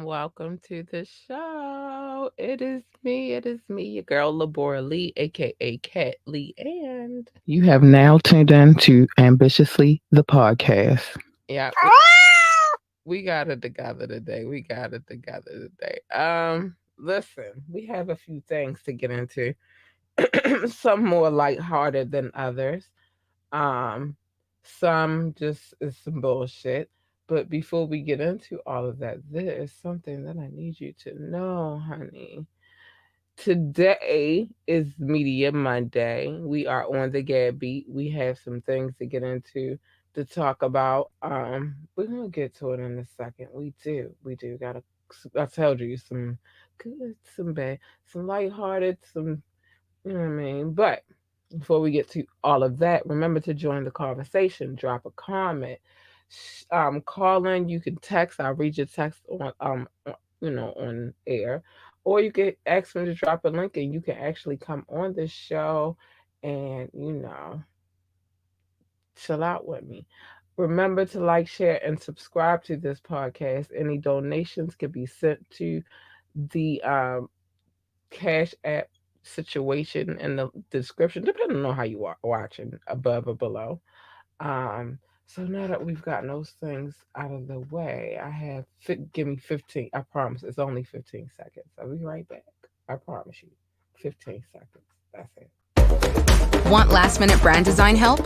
welcome to the show. It is me, your girl Labora Lee, aka Cat Lee, and You have now tuned in to Ambitiously the podcast. yeah, we got it together today. We got it together today. Listen, we have a few things to get into. Some more lighthearted than others. Um, some just is some bullshit. But before we get into all of that, there is something that I need you to know, honey. Today is Media Monday. We are on the Gab Beat. We have some things to get into to talk about. We're gonna get to it in a second. We do. Gotta. I told you some good, some bad, some lighthearted, some you know what I mean? But before we get to all of that, remember to join the conversation. Drop a comment. Call in. You can text. I'll read your text on air, or you can ask me to drop a link, and you can actually come on this show, and chill out with me. Remember to like, share, and subscribe to this podcast. Any donations can be sent to the Cash App situation in the description, depending on how you are watching, above or below. So now that we've gotten those things out of the way, give me 15. I promise it's only 15 seconds. I'll be right back. I promise you. 15 seconds. That's it. Want last minute brand design help?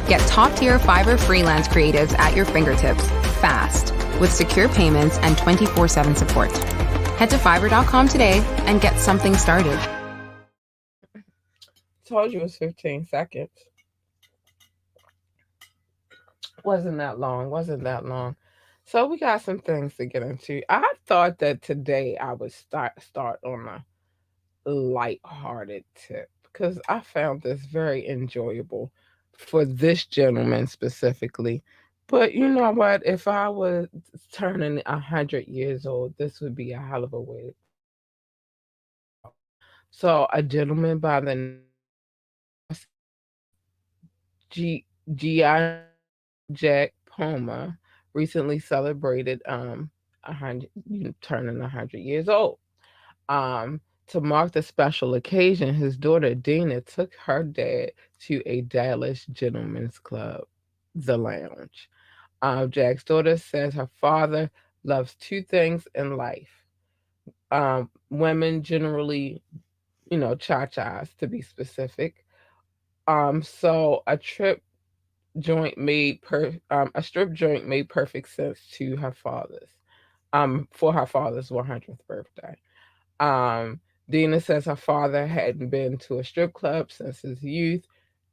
Get top tier Fiverr freelance creatives at your fingertips fast with secure payments and 24/7 support. Head to fiverr.com today and get something started. Told you it was 15 seconds. Wasn't that long. Wasn't that long. So we got some things to get into. I thought that today I would start on a light-hearted tip because I found this very enjoyable for this gentleman specifically. But you know what? If I was turning 100 years old, this would be a hell of a way. So a gentleman by the name of G GI Jack Poma recently celebrated 100 turning 100 years old. To mark the special occasion, his daughter Dina took her dad to a Dallas gentleman's club, the Lounge. Jack's daughter says her father loves two things in life. Women generally, cha-chas to be specific. So a strip joint made perfect sense to her father's, for her father's 100th birthday. Um, Dina says her father hadn't been to a strip club since his youth,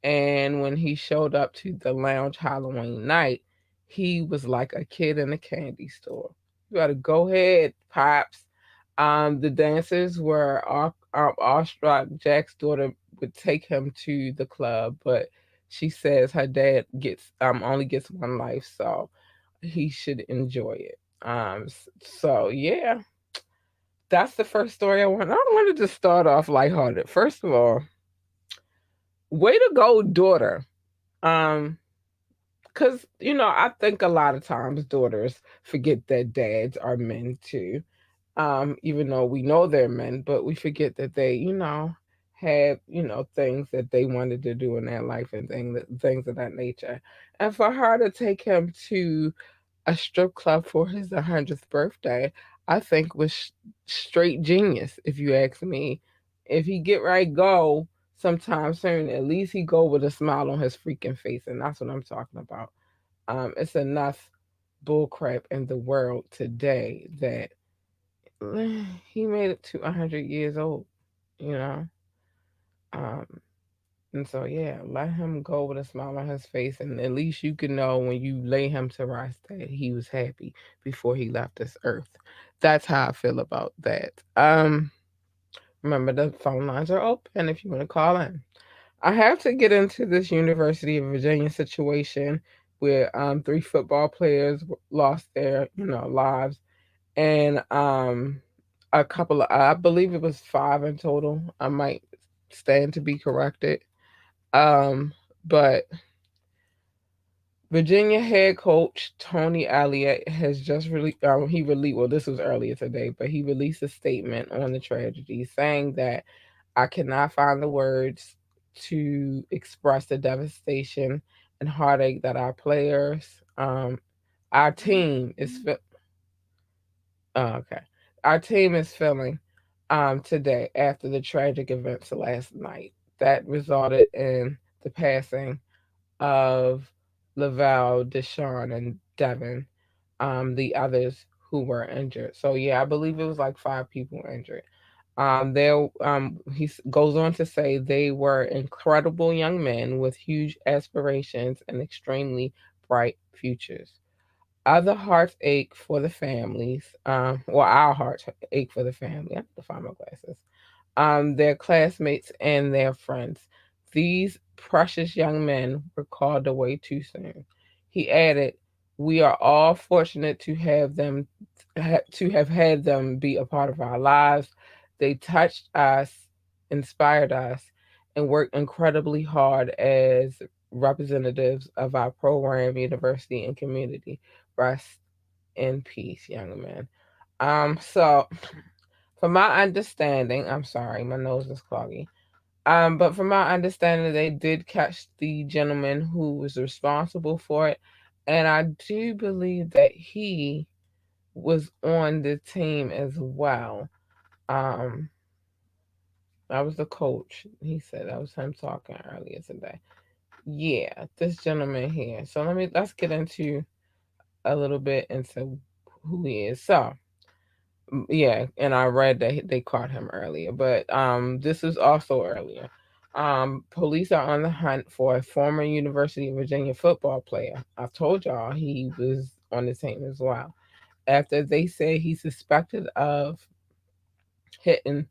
and when he showed up to the lounge Halloween night, he was like a kid in a candy store. You gotta go ahead, pops. The dancers were awestruck. Jack's daughter would take him to the club, but she says her dad gets only gets one life, so he should enjoy it. So yeah, that's the first story I want. I wanted to start off lighthearted. First of all, way to go, daughter. Um, because I think a lot of times daughters forget that dads are men too. Even though we know they're men, but we forget that they, have, things that they wanted to do in their life and things of that nature. And for her to take him to a strip club for his 100th birthday, I think was straight genius, if you ask me. If he get right go sometime soon, at least he go with a smile on his freaking face, and that's what I'm talking about. It's enough bullcrap in the world today that he made it to 100 years old, you know. Um, and so, yeah, let him go with a smile on his face, and at least you can know when you lay him to rest that he was happy before he left this earth. That's how I feel about that. Remember the phone lines are open if you want to call in. I have to get into this University of Virginia situation where three football players lost their lives, and a couple of, I believe it was five in total. I might stand to be corrected. Um, but Virginia head coach Tony Elliott has just released. He released. Well, this was earlier today, but he released a statement on the tragedy, saying that I cannot find the words to express the devastation and heartache that our players, our team is okay, our team is feeling today after the tragic events last night that resulted in the passing of Laval, Deshawn, and Devin, the others who were injured. So yeah, I believe it was like 5 people injured. Goes on to say they were incredible young men with huge aspirations and extremely bright futures. Other hearts ache for the families. Well, our hearts ache for the family. I have to find my glasses, their classmates, and their friends. These precious young men were called away too soon. He added, "We are all fortunate to have to have had them be a part of our lives. They touched us, inspired us, and worked incredibly hard as representatives of our program, university, and community. Rest in peace, young men." So from my understanding, I'm sorry, my nose is cloggy. But from my understanding, they did catch the gentleman who was responsible for it, and I do believe that he was on the team as well. Um, that was the coach. He said that was him talking earlier today. Yeah, this gentleman here. So let's get into a little bit into who he is. So yeah, and I read that they caught him earlier, but this is also earlier. Police are on the hunt for a former University of Virginia football player. I told y'all he was on the team as well. After they say he's suspected of hitting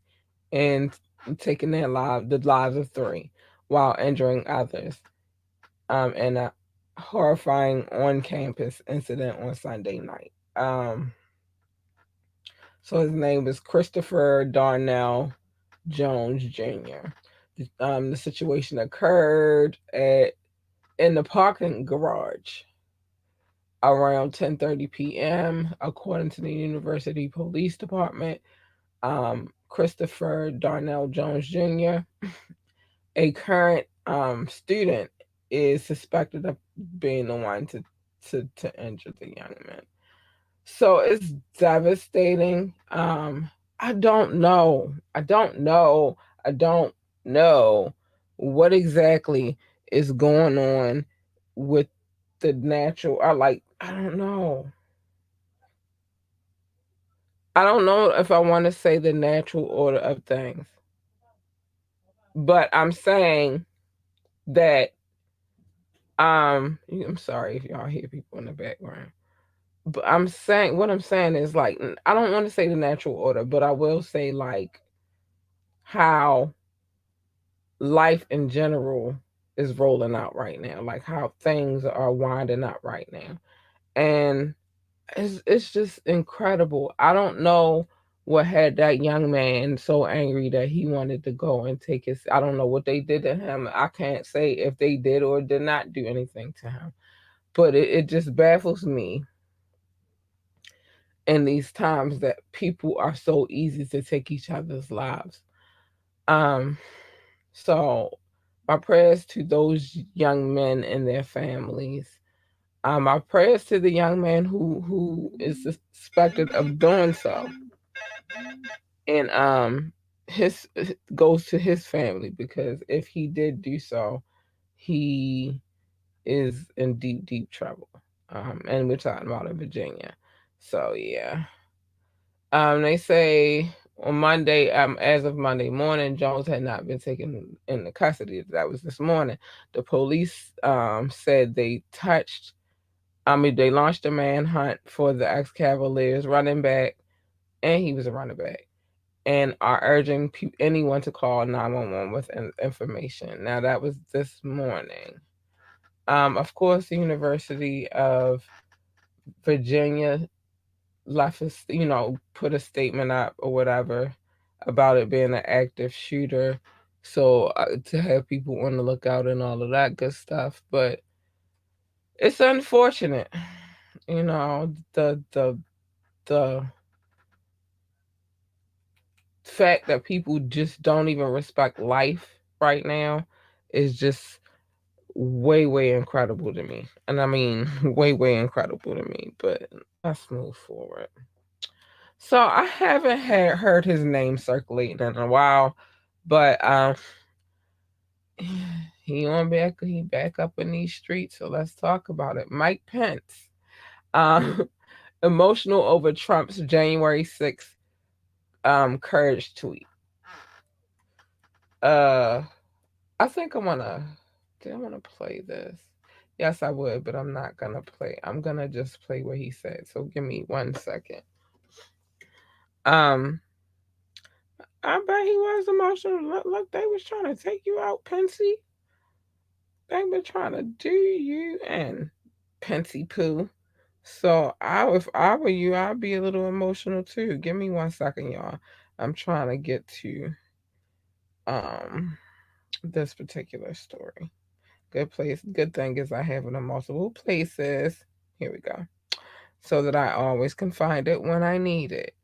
and taking the lives of 3, while injuring others. In a horrifying on-campus incident on Sunday night. So his name was Christopher Darnell Jones Jr. The situation occurred in the parking garage around 10:30 p.m. According to the University Police Department, Christopher Darnell Jones Jr., a current student, is suspected of being the one to injure the young man. So it's devastating. I don't know. I don't know. I don't know what exactly is going on with the natural. I don't know. I don't know if I want to say the natural order of things, but I'm saying that I'm sorry if y'all hear people in the background. But what I'm saying is like I don't want to say the natural order, but I will say like how life in general is rolling out right now, like how things are winding up right now. And it's just incredible. I don't know what had that young man so angry that he wanted to go and take his I don't know what they did to him. I can't say if they did or did not do anything to him. But it just baffles me in these times that people are so easy to take each other's lives. Um, so my prayers to those young men and their families. My prayers to the young man who is suspected of doing so, and his goes to his family because if he did do so, he is in deep trouble. And we're talking about in Virginia, so yeah. They say on Monday, as of Monday morning, Jones had not been taken into custody. That was this morning. The police said they launched a manhunt for the ex Cavaliers running back, and he was a running back, and are urging anyone to call 911 with information. Now, that was this morning. Of course, the University of Virginia left us, put a statement up or whatever about it being an active shooter. So to have people on the lookout and all of that good stuff. But It's unfortunate, you know, the fact that people just don't even respect life right now is just way incredible to me. And I mean way incredible to me. But let's move forward. So I haven't heard his name circulating in a while, but he back up in these streets. So let's talk about it. Mike Pence, um, emotional over Trump's January 6th courage tweet. Uh, I think I wanna. Do I wanna play this? Yes, I would, but I'm not gonna play. I'm gonna just play what he said. So give me 1 second. Um, I bet he was emotional. Look, they was trying to take you out, Pensy. They been trying to do you and Pensy Poo. So if I were you, I'd be a little emotional too. Give me 1 second, y'all. I'm trying to get to um this particular story. Good place. Good thing is I have it in multiple places. Here we go. So that I always can find it when I need it.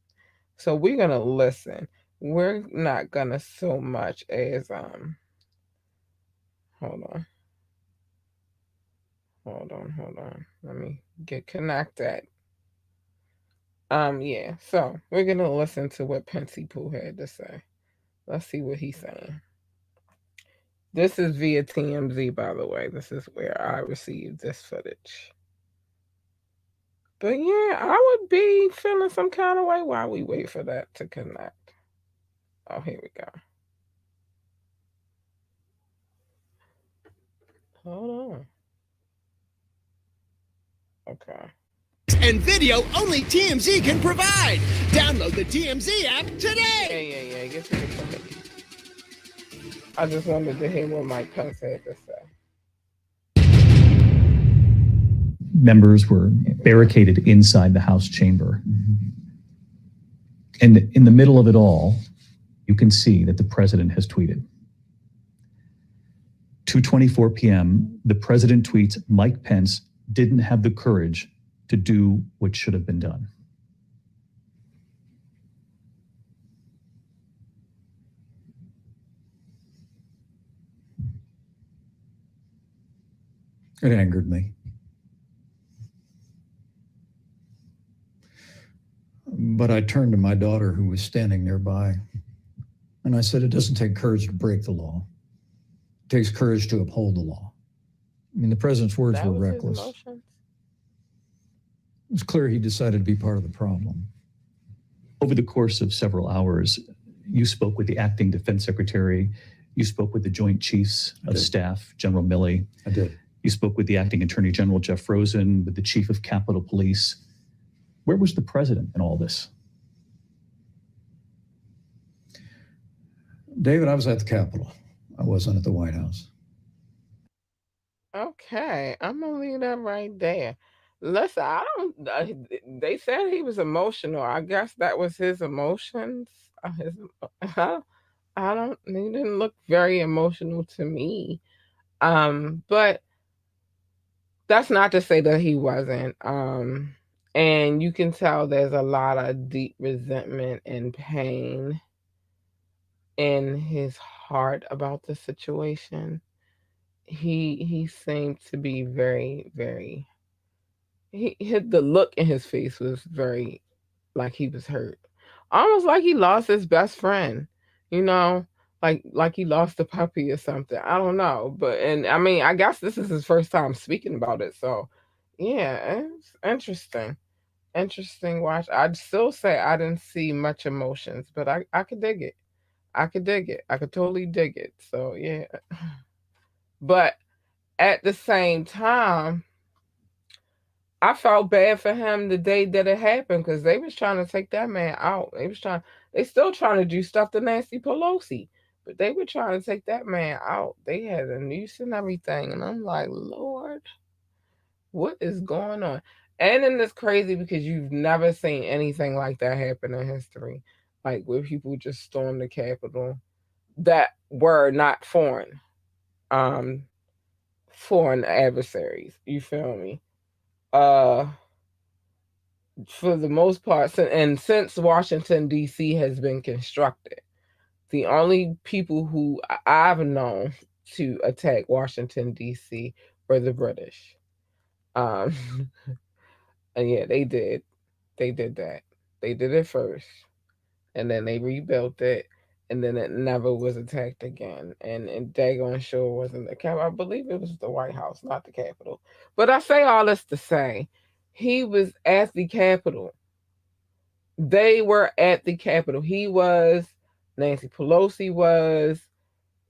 So we're gonna listen. We're not gonna so much as hold on. Hold on. Let me get connected. Yeah. So we're gonna listen to what Pensy Pooh had to say. Let's see what he's saying. This is via TMZ, by the way. This is where I received this footage. But yeah, I would be feeling some kind of way while we wait for that to connect. Oh, here we go. Hold on. Okay. And video only TMZ can provide. Download the TMZ app today. Yeah. Get to the point. I just wanted to hear what Mike Pence had to say. Members were barricaded inside the House chamber. And in the middle of it all, you can see that the president has tweeted. 2:24 p.m., the president tweets, Mike Pence didn't have the courage to do what should have been done. It angered me. But I turned to my daughter, who was standing nearby, and I said, it doesn't take courage to break the law. It takes courage to uphold the law. I mean, the president's words were reckless. It was clear he decided to be part of the problem. Over the course of several hours, you spoke with the acting defense secretary. You spoke with the Joint Chiefs of Staff, General Milley. I did. You spoke with the acting Attorney General, Jeff Rosen, with the Chief of Capitol Police. Where was the president in all this? David, I was at the Capitol. I wasn't at the White House. Okay, I'm gonna leave that right there. Listen, I don't. They said he was emotional. I guess that was his emotions. His, I, I don't. He didn't look very emotional to me. But that's not to say that he wasn't. And you can tell there's a lot of deep resentment and pain in his heart about the situation. He seemed to be very he hit the look in his face was very like he was hurt. Almost like he lost his best friend, you know? Like he lost a puppy or something. I don't know. But and I mean I guess this is his first time speaking about it, so yeah, it's interesting. Interesting watch. I'd still say I didn't see much emotions, but I could dig it. I could dig it. I could totally dig it. So yeah. But at the same time, I felt bad for him the day that it happened because they was trying to take that man out. They still trying to do stuff to Nancy Pelosi, but they were trying to take that man out. They had a noose and everything, and I'm like, Lord, what is going on? And then it's crazy because you've never seen anything like that happen in history, like where people just stormed the Capitol that were not foreign. Um, foreign adversaries. You feel me? Uh, for the most part, and since Washington D.C. has been constructed, the only people who I've known to attack Washington D.C. were the British. Um, and yeah, they did. They did that. They did it first, and then they rebuilt it, and then it never was attacked again. And daggone sure wasn't the Capitol. I believe it was the White House, not the Capitol. But I say all this to say, he was at the Capitol. They were at the Capitol. He was. Nancy Pelosi was.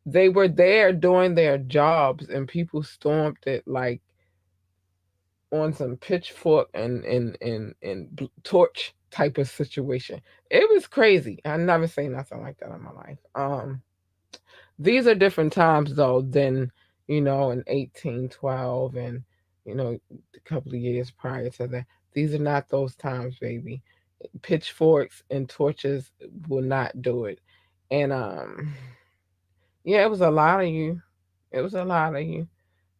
They were there doing their jobs, and people stormed it like on some pitchfork and torch type of situation. It was crazy. I never say nothing like that in my life. These are different times though than in 1812 and a couple of years prior to that. These are not those times, baby. Pitchforks and torches will not do it. And yeah, it was a lot of you. It was a lot of you.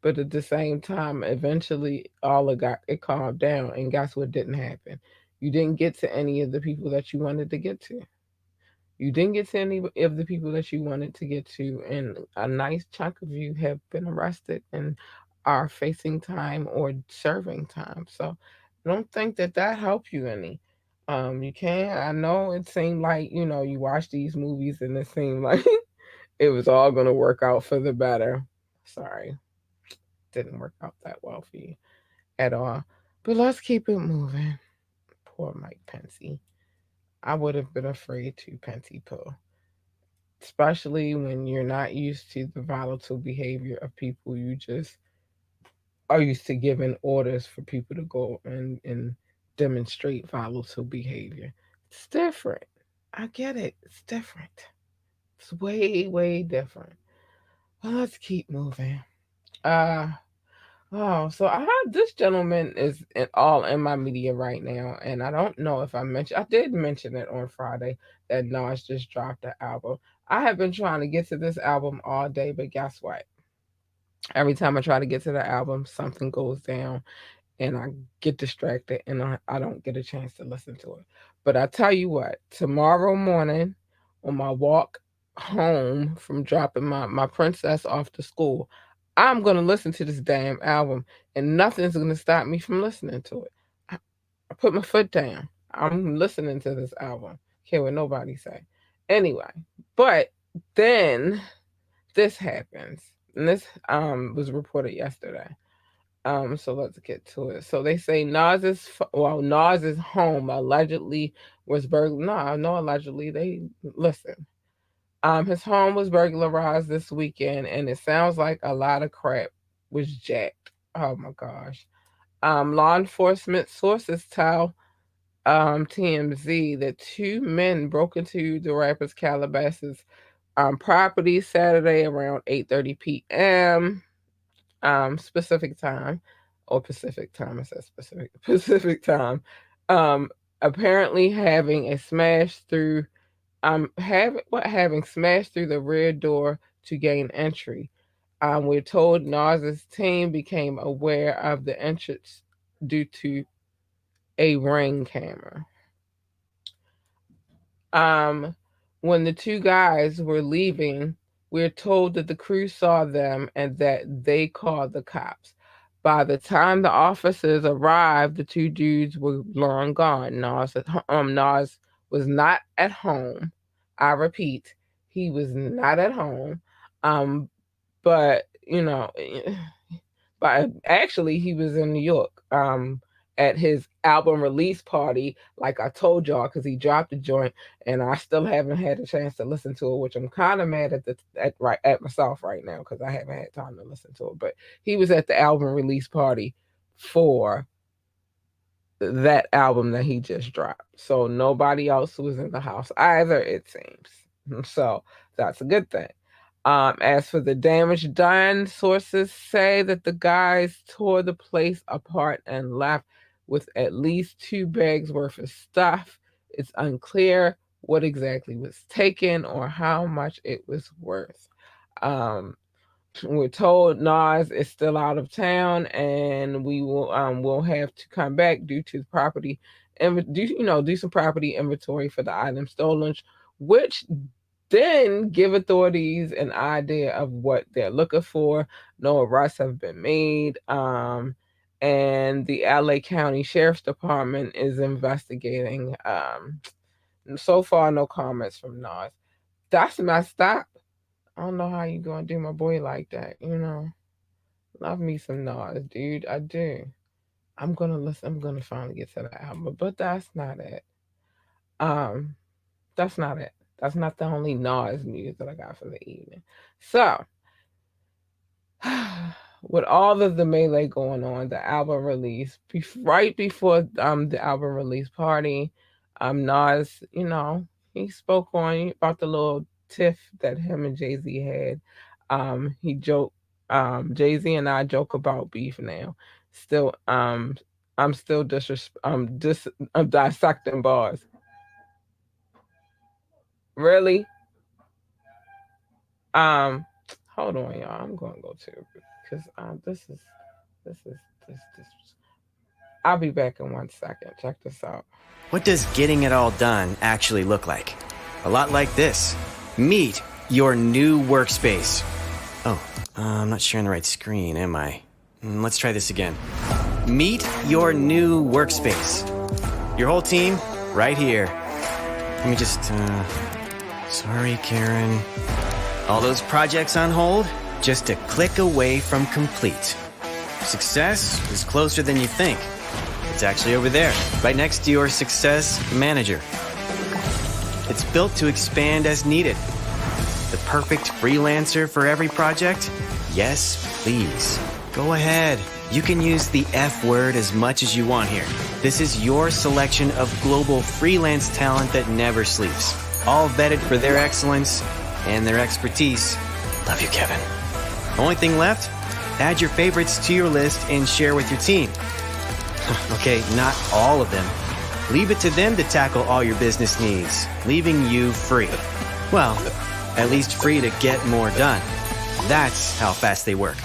But at the same time, eventually it calmed down, and guess what didn't happen? You didn't get to any of the people that you wanted to get to. You didn't get to any of the people that you wanted to get to, and a nice chunk of you have been arrested and are facing time or serving time. So I don't think that helped you any. You can. I know it seemed like you watch these movies and it seemed like it was all gonna work out for the better. Sorry, didn't work out that well for you at all. But let's keep it moving. Poor Mike Pensy. I would have been afraid to Pensy Pill, especially when you're not used to the volatile behavior of people. You just are used to giving orders for people to go and demonstrate volatile behavior. It's different. I get it. It's different. It's way, way different. Well, let's keep moving. Uh Oh, so I have this gentleman is all in my media right now, and I don't know if I did mention it on Friday that Nas just dropped the album. I have been trying to get to this album all day, but guess what? Every time I try to get to the album, something goes down and I get distracted and I don't get a chance to listen to it. But I tell you what, tomorrow morning on my walk home from dropping my princess off to school, I'm going to listen to this damn album and nothing's going to stop me from listening to it. I, I put my foot down. I'm listening to this album. Care what nobody say. Anyway, but then this happens. And this was reported yesterday. So let's get to it. So they say Nas's home allegedly was burglarized. No, allegedly. They listen. His home was burglarized this weekend, and it sounds like a lot of crap was jacked. Oh my gosh. Law enforcement sources tell TMZ that two men broke into the rapper's Calabasas property Saturday around 8:30 p.m. Specific time, or Pacific time. It says specific Pacific time. Um, Apparently having a smash through having smashed through the rear door to gain entry. We're told Nas's team became aware of the entrance due to a ring camera. Um, when the two guys were leaving, we're told that the crew saw them and that they called the cops. By the time the officers arrived, the two dudes were long gone. Nas was not at home. I repeat, he was not at home. Um, but but actually he was in New York at his album release party, like I told y'all, because he dropped the joint, and I still haven't had a chance to listen to it, which I'm kind of mad at myself right now because I haven't had time to listen to it. But he was at the album release party for that album that he just dropped, so nobody else was in the house either, it seems. So that's a good thing. As for the damage done, sources say that the guys tore the place apart and left with at least 2 bags worth of stuff. It's unclear what exactly was taken or how much it was worth. Um, we're told Nas is still out of town, and will have to come back due to the property and do some property inventory for the items stolen, which then give authorities an idea of what they're looking for. No arrests have been made. And the LA County Sheriff's Department is investigating. So far, no comments from Nas. That's messed up. I don't know how you gonna do my boy like that. Love me some Nas, dude. I do. I'm gonna listen. I'm gonna finally get to that album, but that's not it. Um, that's not it. That's not the only Nas news that I got for the evening. So, with all of the melee going on, the album release, right before the album release party, Nas, he spoke on about the little tiff that him and Jay Z had. He joked, Jay Z and I joke about beef now. Still, I'm still I'm dissecting bars. Really? Um, Hold on, y'all. I'm gonna go to because this. I'll be back in 1 second. Check this out. What does getting it all done actually look like? A lot like this. Meet your new workspace. Oh, I'm not sharing the right screen, am I? Let's try this again. Meet your new workspace. Your whole team, right here. Let me just, sorry, Karen. All those projects on hold, just a click away from complete. Success is closer than you think. It's actually over there, right next to your Success Manager. It's built to expand as needed. The perfect freelancer for every project? Yes, please. Go ahead. You can use the F word as much as you want here. This is your selection of global freelance talent that never sleeps. All vetted for their excellence and their expertise. Love you, Kevin. Only thing left? Add your favorites to your list and share with your team. Okay, not all of them. Leave it to them to tackle all your business needs, leaving you free. Well, at least free to get more done. That's how fast they work.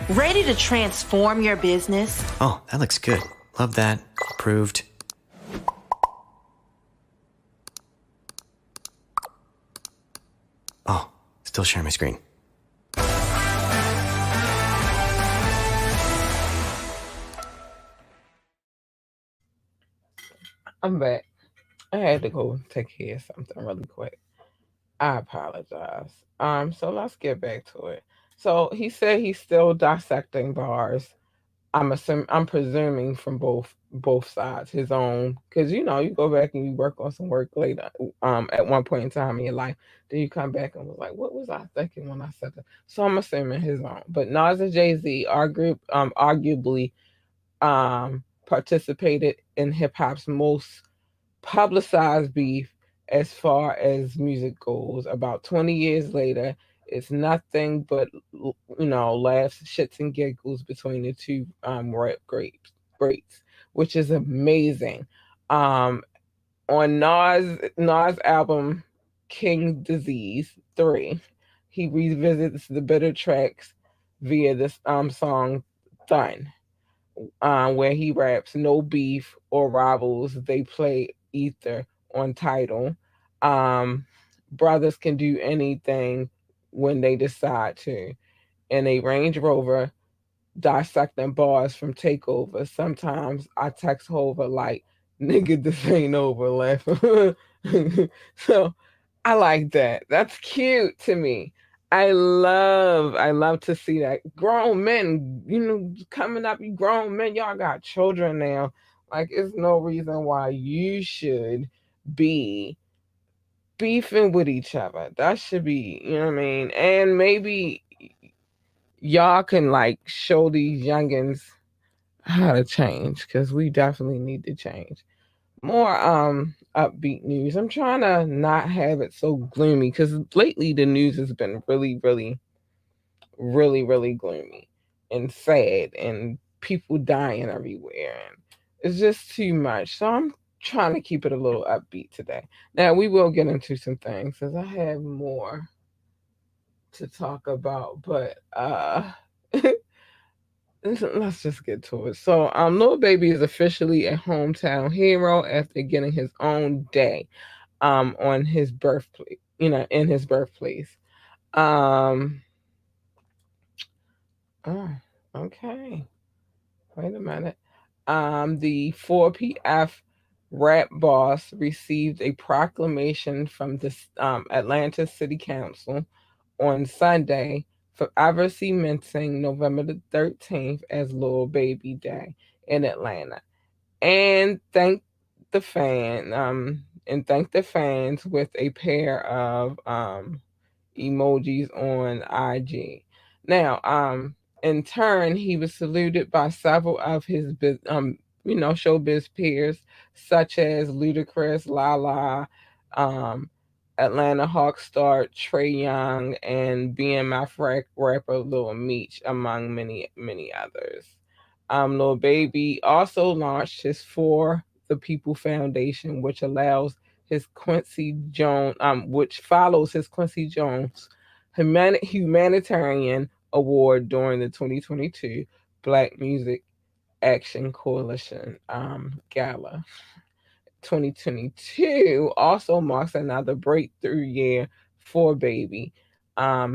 Ready to transform your business? Oh, that looks good. Love that. Approved. Oh, still sharing my screen. I'm back. I had to go take care of something really quick. I apologize. So let's get back to it. So he said he's still dissecting bars. I'm presuming from both sides, his own, because you go back and you work on some work later, at one point in time in your life, then you come back and was like, what was I thinking when I said that? So I'm assuming his own. But Nas and Jay Z, our group, arguably, participated in hip hop's most publicized beef as far as music goes. About 20 years later, it's nothing but laughs, shits, and giggles between the two rap greats, which is amazing. On Nas album King Disease 3, he revisits the bitter tracks via this song Thun, where he raps no beef or rivals. They play ether on title. Brothers can do anything when they decide to. In a Range Rover, dissecting bars from Takeover. Sometimes I text Hover like, nigga, this ain't over, laughing. So I like that. That's cute to me. I love to see that. Grown men, coming up, you grown men, y'all got children now. Like, it's no reason why you should be beefing with each other. That should be, you know what I mean? And maybe y'all can like show these youngins how to change, because we definitely need to change. More upbeat news. I'm trying to not have it so gloomy, because lately the news has been really, really, really, really gloomy and sad, and people dying everywhere, and it's just too much. So I'm trying to keep it a little upbeat today. Now we will get into some things, because I have more to talk about, but let's just get to it. So, Lil Baby is officially a hometown hero after getting his own day, on his birthplace, in his birthplace. Um, oh, okay. Wait a minute. The 4PF rap boss received a proclamation from the Atlanta City Council on Sunday, forever cementing November the 13th as Lil Baby Day in Atlanta, and thank the fans with a pair of emojis on IG. Now, in turn, he was saluted by several of his showbiz peers, such as Ludacris, Lala, um, Atlanta Hawk star Trey Young, and BMF rapper Lil Meech, among many many others. Lil Baby also launched his For the People Foundation, which follows his Quincy Jones humanitarian award during the 2022 Black Music Action Coalition Gala. 2022 also marks another breakthrough year for Baby.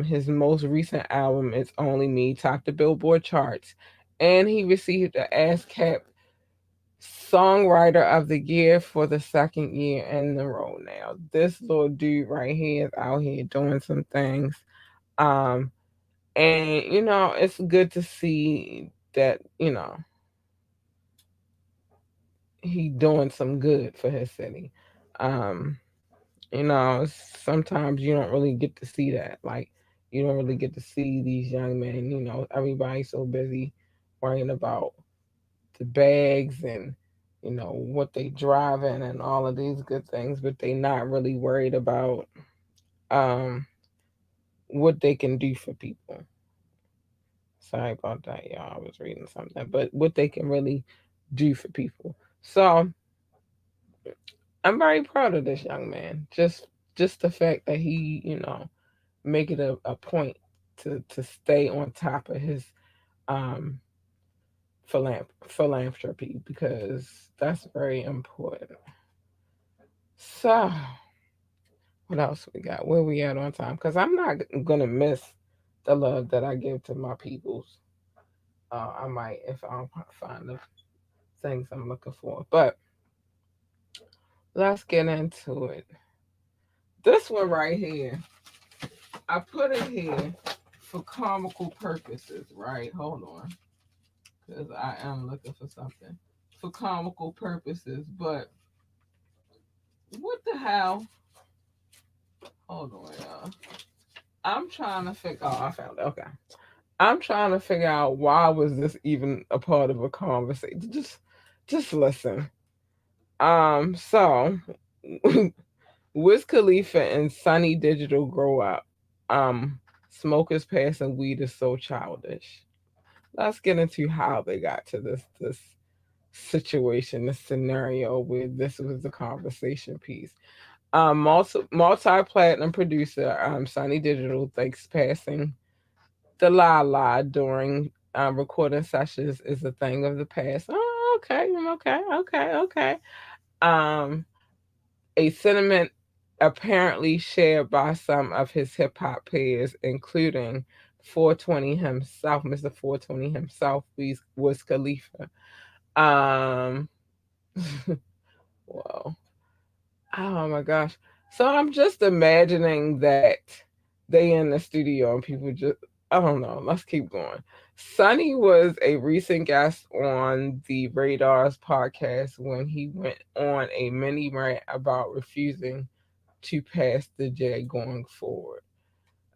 His most recent album, It's Only Me, topped the Billboard charts, and he received the ASCAP Songwriter of the Year for the second year in a row now. This little dude right here is out here doing some things. Um, and, it's good to see that, he doing some good for his city. Um, sometimes you don't really get to see that. Like, you don't really get to see these young men. Everybody's so busy worrying about the bags and what they driving and all of these good things, but they not really worried about um what they can do for people. Sorry about that, y'all. I was reading something, but what they can really do for people. So I'm very proud of this young man. Just the fact that he, make it a point to stay on top of his um philanthropy, because that's very important. So what else we got? Where we at on time? Because I'm not gonna miss the love that I give to my peoples. I might if I don't find the things I'm looking for. But let's get into it. This one right here, I put it here for comical purposes, right? Hold on, because I am looking for something for comical purposes. But what the hell? Hold on, y'all. I'm trying to figure. Oh, I found it. Okay. I'm trying to figure out why was this even a part of a conversation. Just listen. So Wiz Khalifa and Sunny Digital grow up. Smokers passing weed is so childish. Let's get into how they got to this situation, this scenario where this was the conversation piece. Multi-platinum producer Sunny Digital thinks passing the la during recording sessions is a thing of the past. Oh, okay. Um, a sentiment apparently shared by some of his hip hop peers, including 420 himself, Mr. 420 himself, was Khalifa. Um, Whoa. Oh my gosh. So I'm just imagining that they in the studio and people just, I don't know. Let's keep going. Sonny was a recent guest on the Radars podcast when he went on a mini rant about refusing to pass the J going forward.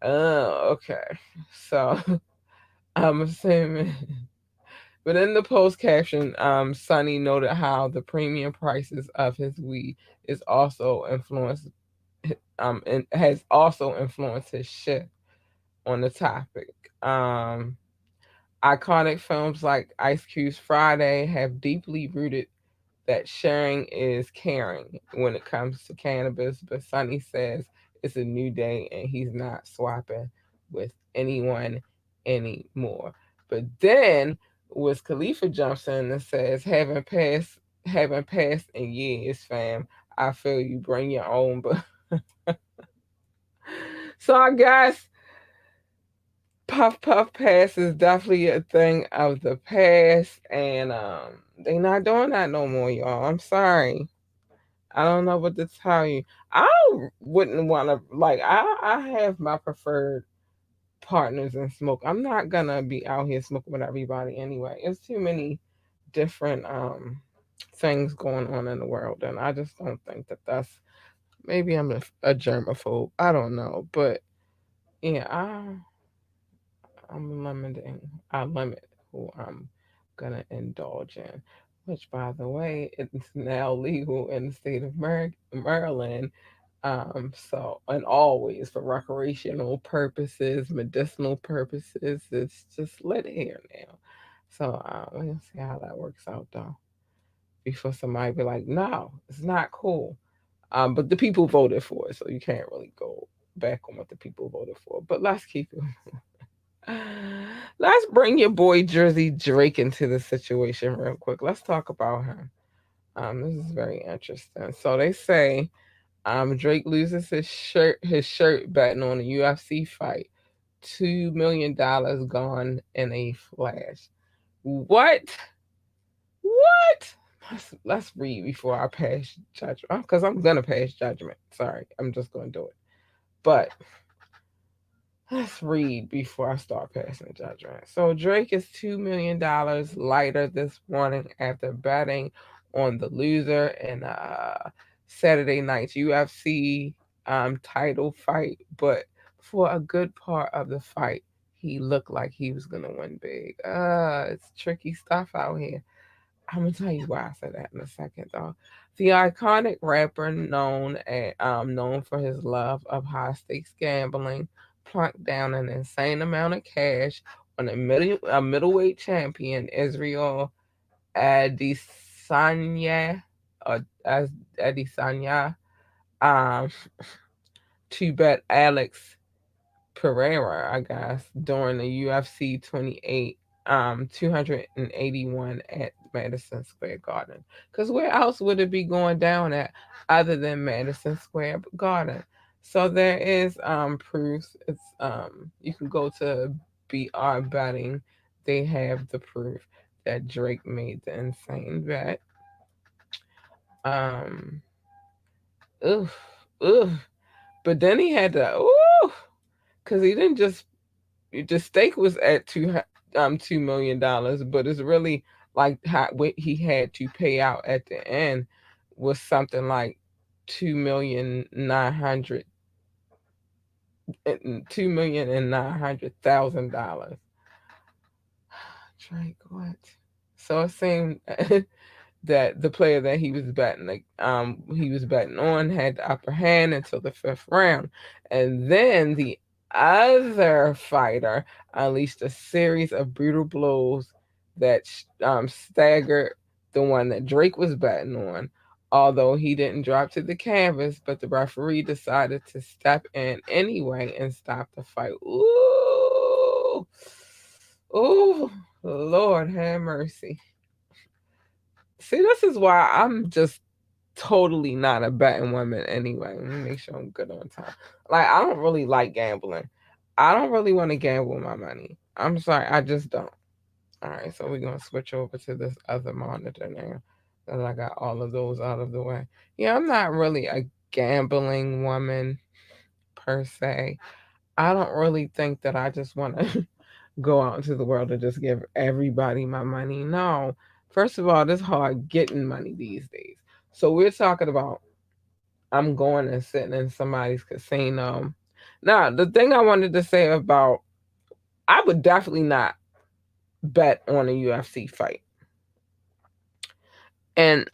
Oh, okay. So I'm assuming. But in the post caption, Sonny noted how the premium prices of his weed is also influenced, and has also influenced his shift on the topic. Iconic films like Ice Cube's Friday have deeply rooted that sharing is caring when it comes to cannabis, but Sonny says it's a new day and he's not swapping with anyone anymore. But then Wiz Khalifa jumps in and says, haven't passed in years, fam. I feel you. Bring your own, but so I guess Puff Puff Pass is definitely a thing of the past, and they not doing that no more, y'all. I'm sorry. I don't know what to tell you. I wouldn't want to like. I have my preferred partners in smoke. I'm not gonna be out here smoking with everybody anyway. It's too many different things going on in the world, and I just don't think that that's. Maybe I'm a germaphobe. I don't know, but yeah, I'm limiting. I limit who I'm gonna indulge in. Which, by the way, it's now legal in the state of Maryland. So, and always for recreational purposes, medicinal purposes, it's just lit here now. So, we'll see how that works out though. Before somebody be like, no, it's not cool. But the people voted for it, so you can't really go back on what the people voted for. But let's keep it. Let's bring your boy Jersey Drake into the situation real quick. Let's talk about him. This is very interesting. So they say Drake loses his shirt betting on a UFC fight. $2 million gone in a flash. What? What? Let's read before I pass judgment. Because I'm gonna pass judgment. Sorry, I'm just gonna do it. But let's read before I start passing judgment. So Drake is $2 million lighter this morning after betting on the loser in Saturday night's UFC title fight. But for a good part of the fight, he looked like he was gonna win big. It's tricky stuff out here. I'm gonna tell you why I said that in a second, though. The iconic rapper, known for his love of high stakes gambling, plunked down an insane amount of cash on a middleweight champion, Israel Adesanya, or as Adesanya, um, to bet Alex Pereira, I guess, during the UFC 28, 281 at Madison Square Garden. Because where else would it be going down at other than Madison Square Garden? So there is proof. It's you can go to BR betting. They have the proof that Drake made the insane bet. Um, oof, oof. But then he had to, ooh, because he didn't just the stake was at $2 million, but it's really like what he had to pay out at the end was something like 2,900,000 $2,900,000. Drake, what? So it seemed that the player that he was betting on had the upper hand until the fifth round, and then the other fighter unleashed a series of brutal blows that staggered the one that Drake was betting on. Although he didn't drop to the canvas, but the referee decided to step in anyway and stop the fight. Ooh, ooh, Lord have mercy. See, this is why I'm just totally not a betting woman anyway. Let me make sure I'm good on time. Like, I don't really like gambling. I don't really want to gamble my money. I'm sorry, I just don't. All right, so we're gonna switch over to this other monitor now that I got all of those out of the way. Yeah, I'm not really a gambling woman per se. I don't really think that I just want to go out into the world and just give everybody my money. No. First of all, it's hard getting money these days. So we're talking about I'm going and sitting in somebody's casino. Now, the thing I wanted to say about I would definitely not bet on a UFC fight. And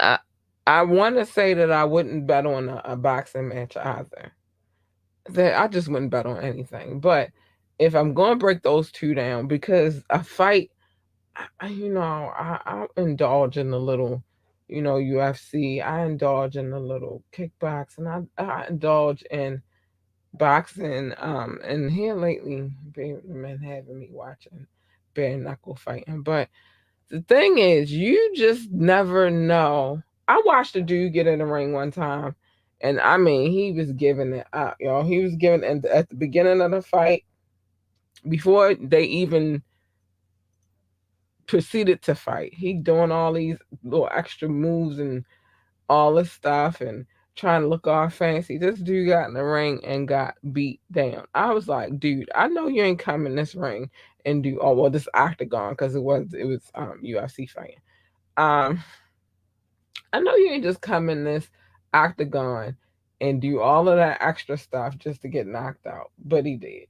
I want to say that I wouldn't bet on a boxing match either. That I just wouldn't bet on anything. But if I'm going to break those two down, because a fight, I indulge in the little, UFC. I indulge in the little kickbox, and I indulge in boxing. And here lately, been having me watching bare knuckle fighting. But the thing is, you just never know. I watched a dude get in the ring one time, and I mean, he was giving it up, y'all. He was giving at the beginning of the fight, before they even proceeded to fight. He doing all these little extra moves and all this stuff and trying to look all fancy. This dude got in the ring and got beat down. I was like, dude, I know you ain't come in this ring and do this octagon, because it was UFC fighting. Um, I know you ain't just come in this octagon and do all of that extra stuff just to get knocked out, but he did.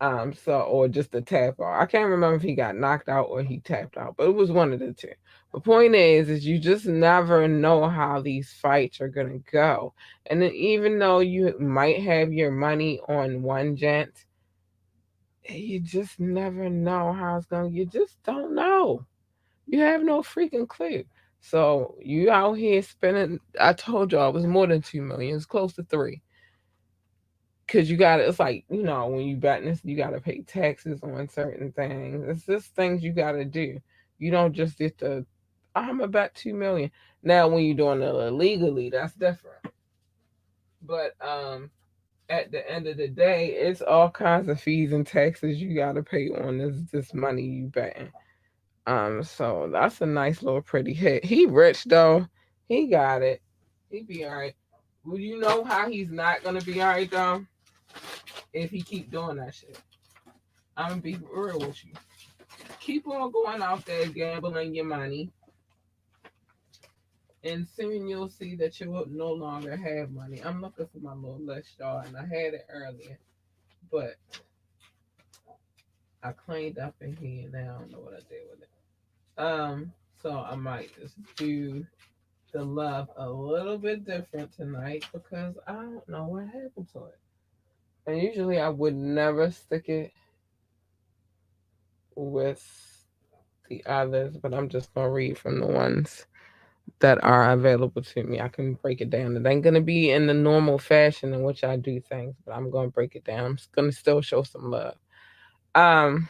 Or just a tap out. I can't remember if he got knocked out or he tapped out, but it was one of the two. The point is you just never know how these fights are gonna go. And then even though you might have your money on one gent, you just never know how it's gonna. You just don't know. You have no freaking clue. So you out here spending. I told y'all it was more than 2 million. It's close to three. Cause you got to it's like, when you betting this, you got to pay taxes on certain things. It's just things you got to do. You don't just get to, I'm gonna bet 2 million. Now, when you're doing it illegally, that's different. But at the end of the day, it's all kinds of fees and taxes you got to pay on this money you betting. So that's a nice little pretty hit. He rich though. He got it. He be all right. Well, you know how he's not gonna be all right though, if he keep doing that shit. I'm gonna be real with you. Keep on going out there gambling your money, and soon you'll see that you will no longer have money. I'm looking for my little list, y'all, and I had it earlier, but I cleaned up in here now. I don't know what I did with it. So I might just do the love a little bit different tonight because I don't know what happened to it. And usually I would never stick it with the others, but I'm just gonna read from the ones that are available to me. I can break it down. It ain't gonna be in the normal fashion in which I do things, but I'm gonna break it down. I'm gonna still show some love. Um,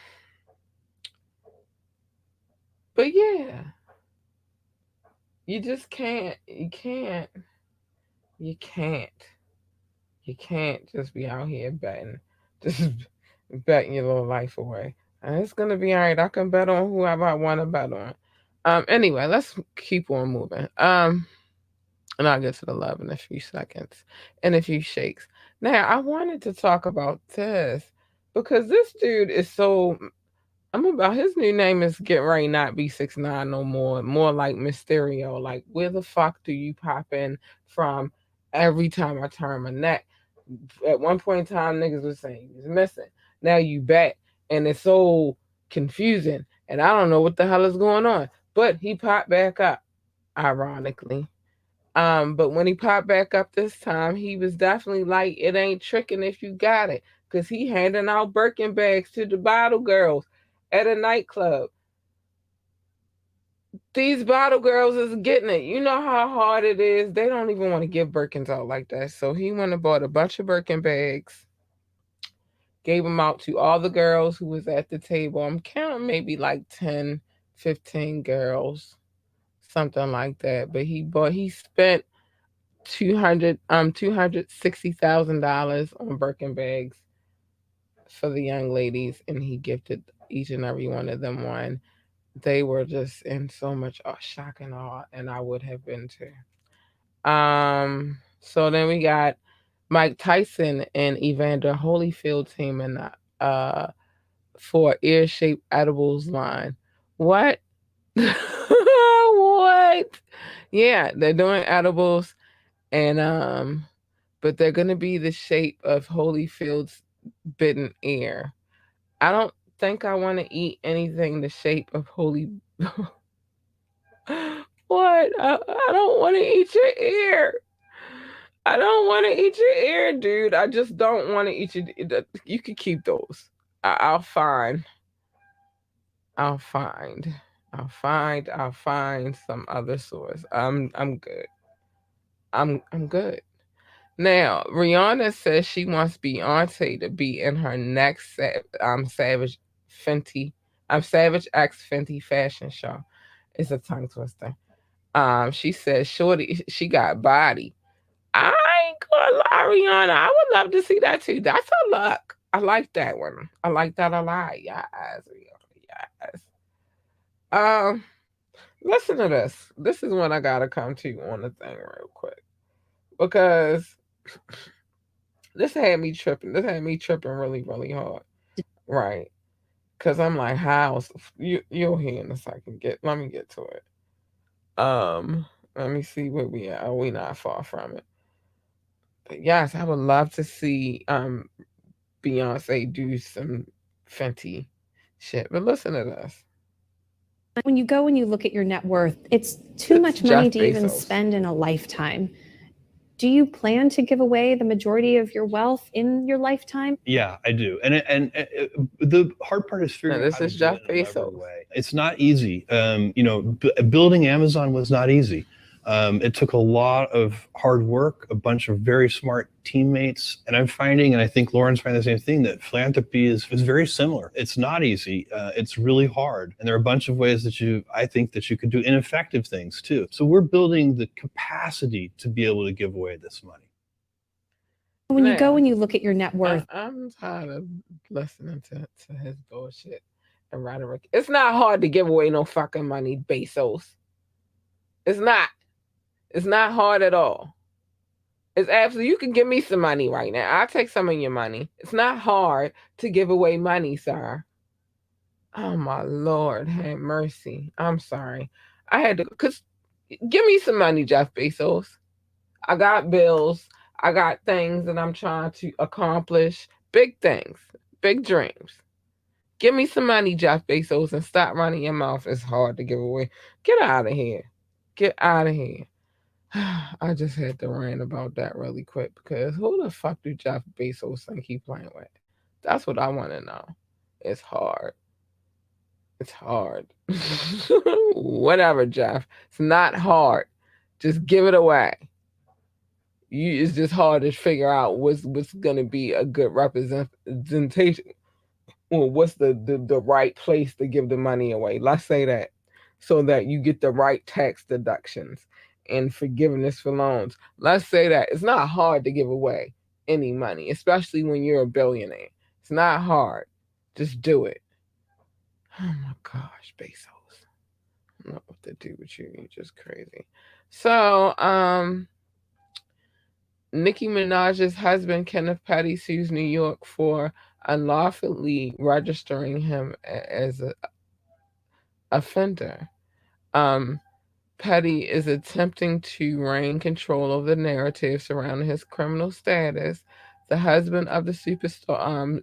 but yeah, you just can't. You can't. You can't just be out here betting, just betting your little life away. And it's gonna be all right. I can bet on whoever I want to bet on. Anyway, let's keep on moving. And I'll get to the love in a few seconds, and a few shakes. Now, I wanted to talk about this because this dude is so. I'm about his new name is Get Ready Not Be 6ix9ine no more. More like Mysterio. Like, where the fuck do you pop in from every time I turn my neck? At one point in time, niggas was saying he's missing. Now you back, and it's so confusing, and I don't know what the hell is going on. But he popped back up, ironically. But when he popped back up this time, he was definitely like, it ain't tricking if you got it. Cause he handing out Birkin bags to the bottle girls at a nightclub. These bottle girls is getting it. You know how hard it is. They don't even want to give Birkins out like that. So he went and bought a bunch of Birkin bags, gave them out to all the girls who was at the table. I'm counting maybe like 10, 15 girls, something like that. But he spent 260,000 on Birkin bags for the young ladies, and he gifted each and every one of them one. They were just in so much shock and awe, and I would have been too. So then we got Mike Tyson and Evander Holyfield teaming for ear shaped edibles line. What? What? Yeah, they're doing edibles, and but they're gonna be the shape of Holyfield's bitten ear. I don't think I want to eat anything the shape of Holy. What? I don't want to eat your ear. I don't want to eat your ear, dude. I just don't want to eat your. You could keep those. I'll find. I'll find. I'll find some other source. I'm good. I'm good. Now, Rihanna says she wants Beyonce to be in her next Savage Fenty, Savage X Fenty fashion show. It's a tongue twister. She says Shorty, she got body. I ain't gonna lie, Rihanna. I would love to see that too. That's a look. I like that one. I like that a lot. Yes, Rihanna. Yes. Um, Listen to this. This is when I gotta come to on the thing real quick because this had me tripping. This had me tripping really, really hard. Right. Because I'm like, how? You'll hear in a second. Let me get to it. Let me see where we are. We not far from it. But yes, I would love to see Beyonce do some Fenty shit. But listen to this. When you go and you look at your net worth, it's too much money to even spend in a lifetime. Do you plan to give away the majority of your wealth in your lifetime? Yeah, I do. And the hard part is figuring out how to do it in a levered way. It's not easy. Building Amazon was not easy. It took a lot of hard work, a bunch of very smart teammates. And I'm finding, and I think Lauren's finding the same thing, that philanthropy is very similar. It's not easy. It's really hard. And there are a bunch of ways that I think that you could do ineffective things too. So we're building the capacity to be able to give away this money. When you go and you look at your net worth. I'm tired of listening to his bullshit and rhetoric. It's not hard to give away no fucking money, Bezos. It's not. It's not hard at all. It's absolutely, you can give me some money right now. I'll take some of your money. It's not hard to give away money, sir. Oh my Lord, have mercy. I'm sorry. I had to, give me some money, Jeff Bezos. I got bills. I got things that I'm trying to accomplish. Big things, big dreams. Give me some money, Jeff Bezos, and stop running your mouth. It's hard to give away. Get out of here. Get out of here. I just had to rant about that really quick because who the fuck do Jeff Bezos think he playing with? That's what I want to know. It's hard. It's hard. Whatever, Jeff. It's not hard. Just give it away. It's just hard to figure out what's going to be a good representation. Well, what's the right place to give the money away? Let's say that, so that you get the right tax deductions and forgiveness for loans. Let's say that it's not hard to give away any money, especially when you're a billionaire. It's not hard. Just do it. Oh my gosh, Bezos. I don't know what to do with you. You're just crazy. So, Nicki Minaj's husband, Kenneth Petty, sues New York for unlawfully registering him as an offender. Petty is attempting to rein control of the narrative surrounding his criminal status. The husband of the superstar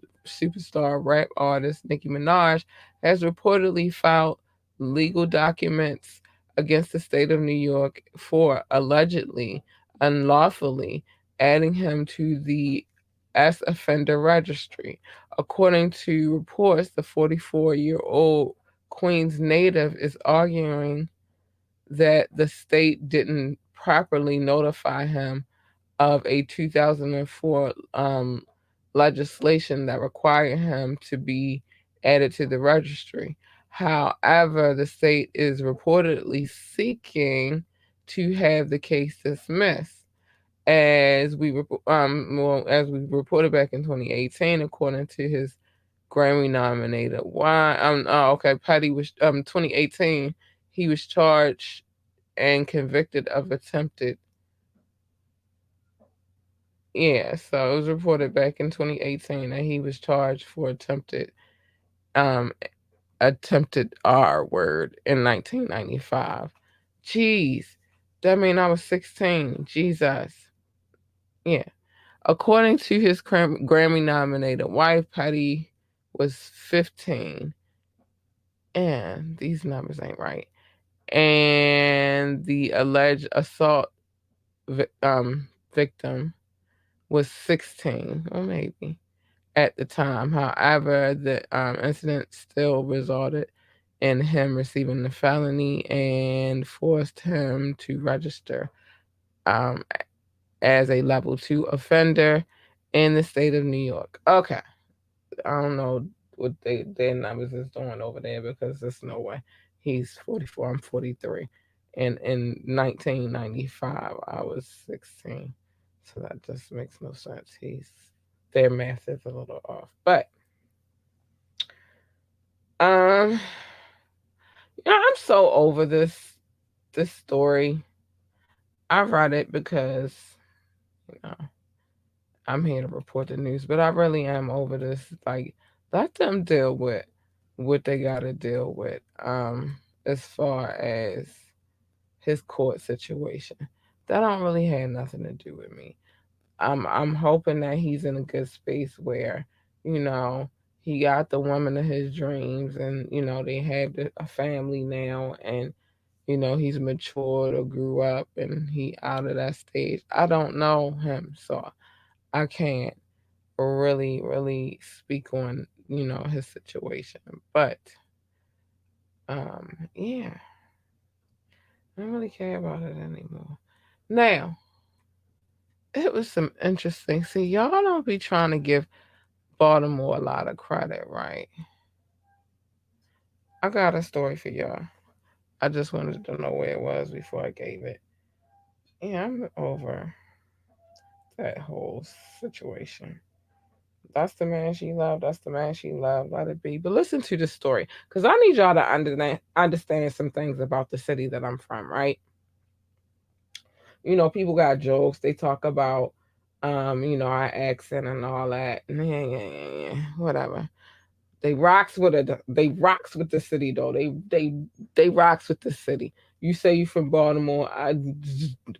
rap artist Nicki Minaj has reportedly filed legal documents against the state of New York for allegedly unlawfully adding him to the S offender registry. According to reports, the 44-year-old Queens native is arguing that the state didn't properly notify him of a 2004 legislation that required him to be added to the registry. However, the state is reportedly seeking to have the case dismissed. As we reported back in 2018, according to his Grammy nominated. Petty was 2018. He was charged and convicted of attempted. Yeah, so it was reported back in 2018 that he was charged for attempted R word in 1995. Jeez, that mean I was 16. Jesus. Yeah. According to his Grammy nominated wife, Petty was 15. And these numbers ain't right. And the alleged assault victim was 16, or maybe, at the time. However, the incident still resulted in him receiving the felony and forced him to register as a level 2 offender in the state of New York. Okay. I don't know what their numbers is doing over there because there's no way. He's 44, I'm 43. And in 1995, I was 16. So that just makes no sense. Their math is a little off. But I'm so over this story. I read it because, you know, I'm here to report the news, but I really am over this. Like, let them deal with what they got to deal with. As far as his court situation, that don't really have nothing to do with me. I'm hoping that he's in a good space where, you know, he got the woman of his dreams, and they have a family now, and he's matured or grew up, and he out of that stage. I don't know him, so I can't really speak on his situation, but yeah, I don't really care about it anymore. Now, it was some interesting. See, y'all don't be trying to give Baltimore a lot of credit, right? I got a story for y'all. I just wanted to know where it was before I gave it. Yeah, I'm over that whole situation. That's the man she loved. That's the man she loved. Let it be. But listen to this story, because I need y'all to understand some things about the city that I'm from, right? People got jokes. They talk about, our accent and all that. Yeah, whatever. They rocks with it. They rocks with the city though. They rocks with the city. You say you from Baltimore.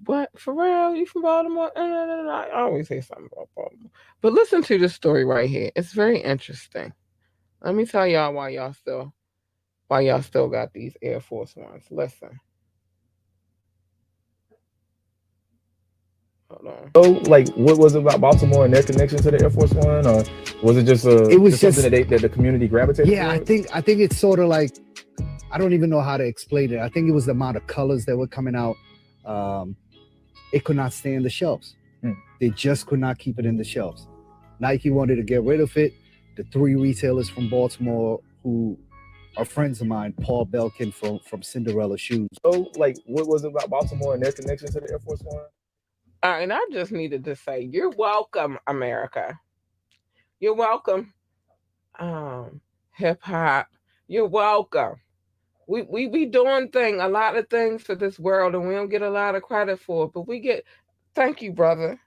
What for real? You from Baltimore? I always say something about Baltimore. But listen to this story right here. It's very interesting. Let me tell y'all why y'all still got these Air Force Ones. Listen. Hold on. So, like, what was it about Baltimore and their connection to the Air Force One, or was it just something that the community gravitated? Yeah, towards? I think it's sort of like, I don't even know how to explain it. I think it was the amount of colors that were coming out. It could not stay in the shelves. They just could not keep it in the shelves. Nike wanted to get rid of it. The 3 retailers from Baltimore who are friends of mine, Paul Belkin from Cinderella Shoes. So, like, what was it about Baltimore and their connection to the Air Force One? And I just needed to say, you're welcome, America. You're welcome, hip hop. You're welcome. We be doing a lot of things for this world, and we don't get a lot of credit for it. But we get, thank you, brother.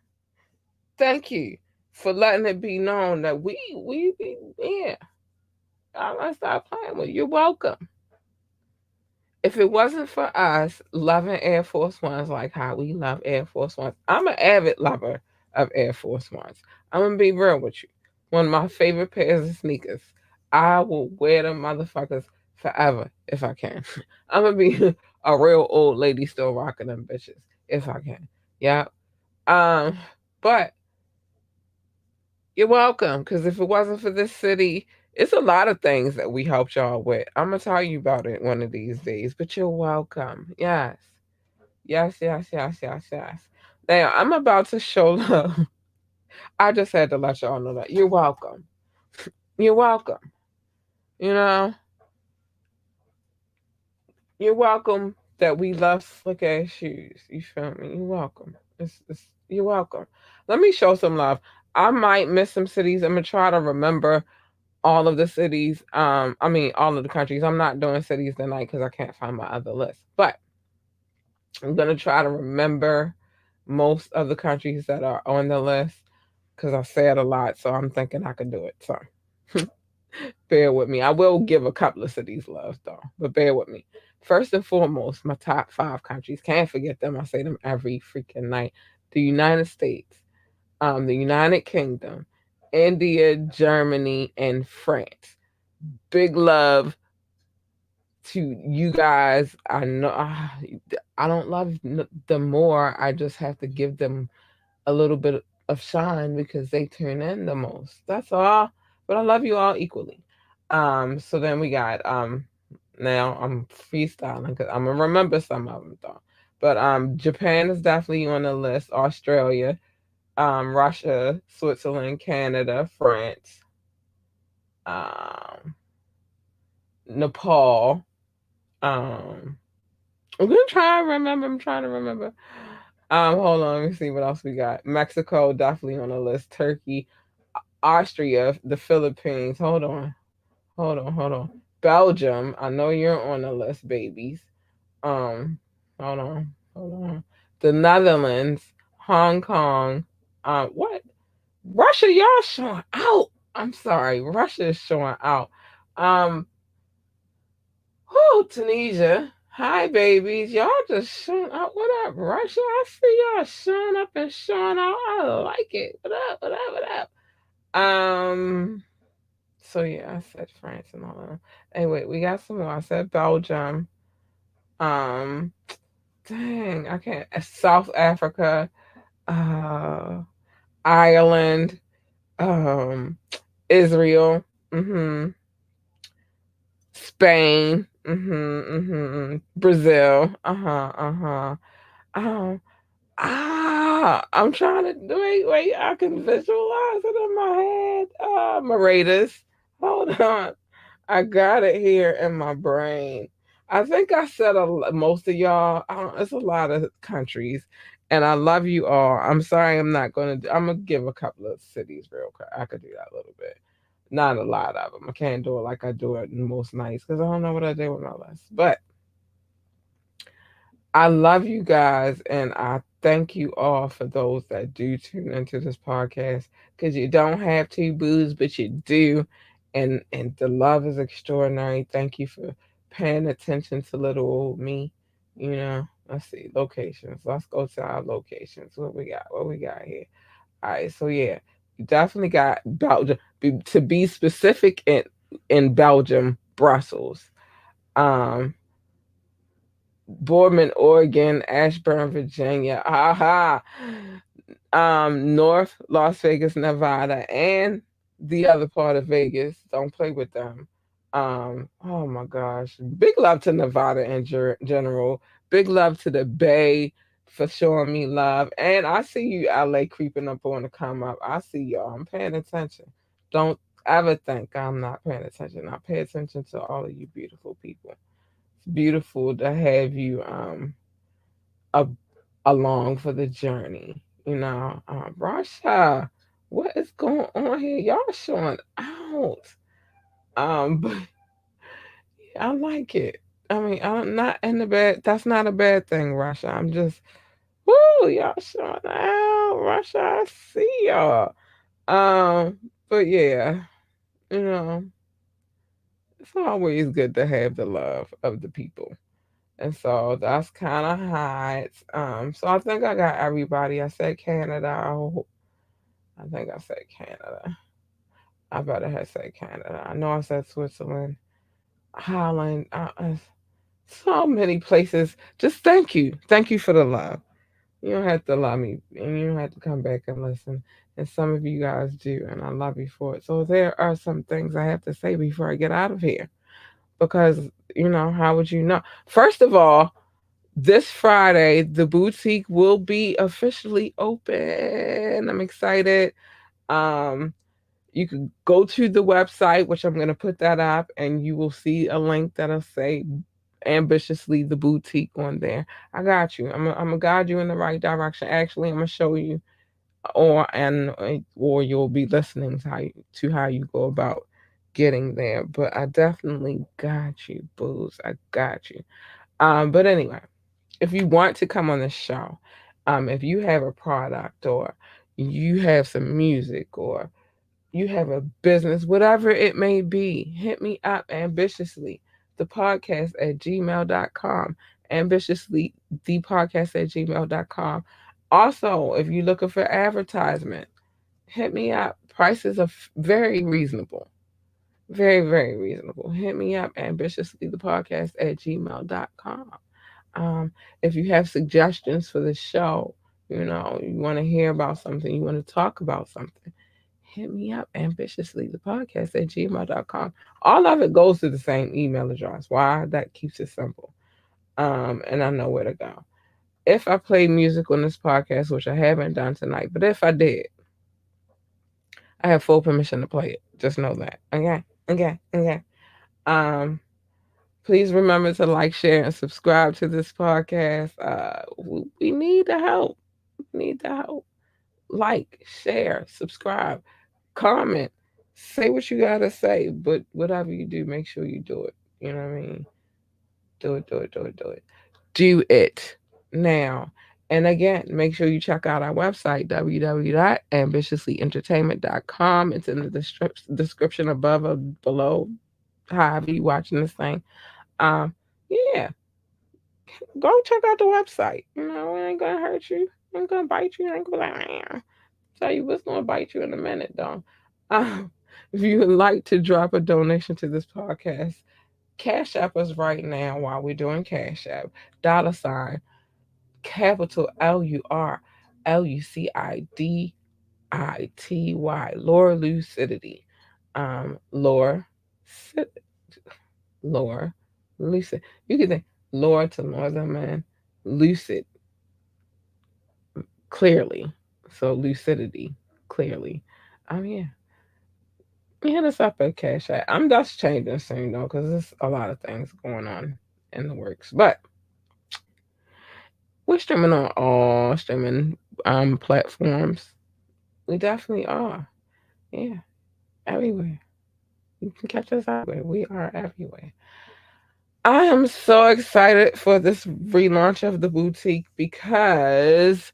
Thank you for letting it be known that yeah. I'm gonna stop playing with you. You're welcome. If it wasn't for us loving Air Force Ones like how we love Air Force Ones, I'm an avid lover of Air Force Ones. I'm gonna be real with you. One of my favorite pairs of sneakers. I will wear them motherfuckers forever if I can. I'm gonna be a real old lady still rocking them bitches if I can. Yeah. But you're welcome, because if it wasn't for this city, it's a lot of things that we helped y'all with. I'm gonna tell you about it one of these days, but you're welcome. Yes. Yes, yes, yes, yes, yes. Now, I'm about to show love. I just had to let y'all know that. You're welcome. You're welcome. You know? You're welcome that we love slick ass shoes. You feel me? You're welcome. You're welcome. Let me show some love. I might miss some cities. I'm gonna try to remember all of the cities. All of the countries. I'm not doing cities tonight because I can't find my other list. But I'm gonna try to remember most of the countries that are on the list because I said a lot, so I'm thinking I can do it. So bear with me. I will give a couple of cities love though, but bear with me. First and foremost, my top 5 countries. Can't forget them. I say them every freaking night. The United States, the United Kingdom, India, Germany, and France. Big love to you guys. I know I don't love them more. I just have to give them a little bit of shine because they turn in the most. That's all. But I love you all equally. So then we got now I'm freestyling because I'm gonna remember some of them though. But Japan is definitely on the list. Australia, Russia, Switzerland, Canada, France, um, Nepal. I'm gonna try to remember. I'm trying to remember. Hold on, let me see what else we got. Mexico, definitely on the list. Turkey, Austria, the Philippines. Hold on. Belgium, I know you're on the list, babies. Um, hold on. The Netherlands, Hong Kong. What? Russia, y'all showing out. I'm sorry, Russia is showing out. Um, Tunisia. Hi, babies. Y'all just showing up. What up, Russia? I see y'all showing up and showing out. I like it. What up? What up? What up? So yeah, I said France and all that. Hey, wait, we got some more. I said Belgium. Um, dang, I can't. South Africa. Uh, Ireland. Um, Israel. Spain. Brazil. Um, I'm trying to wait. I can visualize it in my head. Mauritius. Hold on. I got it here in my brain. I think I said most of y'all. It's a lot of countries, and I love you all. I'm sorry, I'm not gonna. I'm gonna give a couple of cities real quick. I could do that a little bit, not a lot of them. I can't do it like I do it in most nights because I don't know what I did with my list. But I love you guys, and I thank you all for those that do tune into this podcast because you don't have to, booze, but you do, and the love is extraordinary. Thank you for paying attention to little old me. Let's see locations. Let's go to our locations. What we got? What we got here? All right, so yeah, you definitely got Belgium. To be specific, in Belgium, Brussels. Um, Boardman, Oregon, Ashburn, Virginia. Aha. North Las Vegas, Nevada, and the other part of Vegas. Don't play with them. Oh my gosh. Big love to Nevada in general. Big love to the Bay for showing me love. And I see you, LA, creeping up on the come up. I see y'all. I'm paying attention. Don't ever think I'm not paying attention. I pay attention to all of you beautiful people. It's beautiful to have you a, along for the journey. Rasha, what is going on here? Y'all showing out. But I like it. I mean, I'm not in the bad. That's not a bad thing, Rasha. I'm just, woo, y'all showing out, Rasha. I see y'all. But yeah, you know, it's always good to have the love of the people. And so that's kind of hot. So I think I got everybody. I said Canada. I think I said Canada. I better have said Canada. I know I said Switzerland, Holland. So many places. Just thank you. Thank you for the love. You don't have to love me, and you don't have to come back and listen. And some of you guys do, and I love you for it. So there are some things I have to say before I get out of here. Because, how would you know? First of all, this Friday, the boutique will be officially open. I'm excited. Um, you can go to the website, which I'm going to put that up, and you will see a link that'll say ambitiously the boutique on there. I got you. I'm gonna guide you in the right direction. Actually, I'm gonna show you, or you'll be listening to how you go about getting there. But I definitely got you, booze. I got you. But anyway, if you want to come on the show, if you have a product or you have some music or you have a business, whatever it may be, hit me up ambitiously, the podcast at gmail.com. Ambitiously, the podcast at gmail.com. Also, if you're looking for advertisement, hit me up. Prices are very reasonable. Very, very reasonable. Hit me up, ambitiously, the podcast at gmail.com. If you have suggestions for the show, you want to hear about something, you want to talk about something, hit me up, ambitiously, the podcast at gmail.com. All of it goes to the same email address. Why? That keeps it simple. And I know where to go. if I play music on this podcast, which I haven't done tonight, but if I did, I have full permission to play it. Just know that. Okay. Please remember to like, share, and subscribe to this podcast. We need the help. We need the help. Like, share, subscribe, comment, say what you gotta say. But whatever you do, make sure you do it. You know what I mean? Do it. Do it now. And again, make sure you check out our website, www.ambitiouslyentertainment.com. It's in the description above or below, however you watching this thing. Yeah, go check out the website. You know, it ain't gonna hurt you. It ain't gonna bite you. It ain't gonna be like, tell you what's gonna bite you in a minute, though. If you would like to drop a donation to this podcast, Cash App us right now while we're doing Cash App. $ capital LURLUCIDITY. Laura Lucidity. Laura Lucid. You can think Laura to Northern Man. Lucid. Clearly. So lucidity. Clearly. Yeah. Hit us up at Cash App. I'm just changing soon though, because there's a lot of things going on in the works. But we're streaming on all streaming platforms. We definitely are. Yeah. Everywhere. You can catch us everywhere. We are everywhere. I am so excited for this relaunch of the boutique because,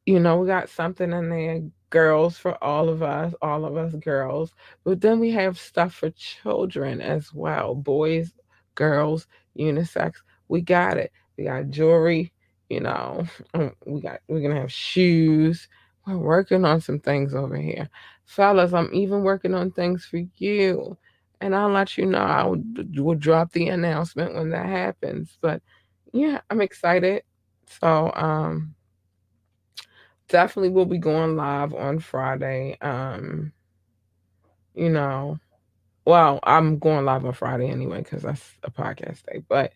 we got something in there, girls for all of us girls. But then we have stuff for children as well, boys, girls, unisex. We got it. We got jewelry, we're gonna have shoes. We're working on some things over here. Fellas, I'm even working on things for you. And I'll let you know. I will drop the announcement when that happens. But yeah, I'm excited. So definitely will be going live on Friday. Well, I'm going live on Friday anyway because that's a podcast day. But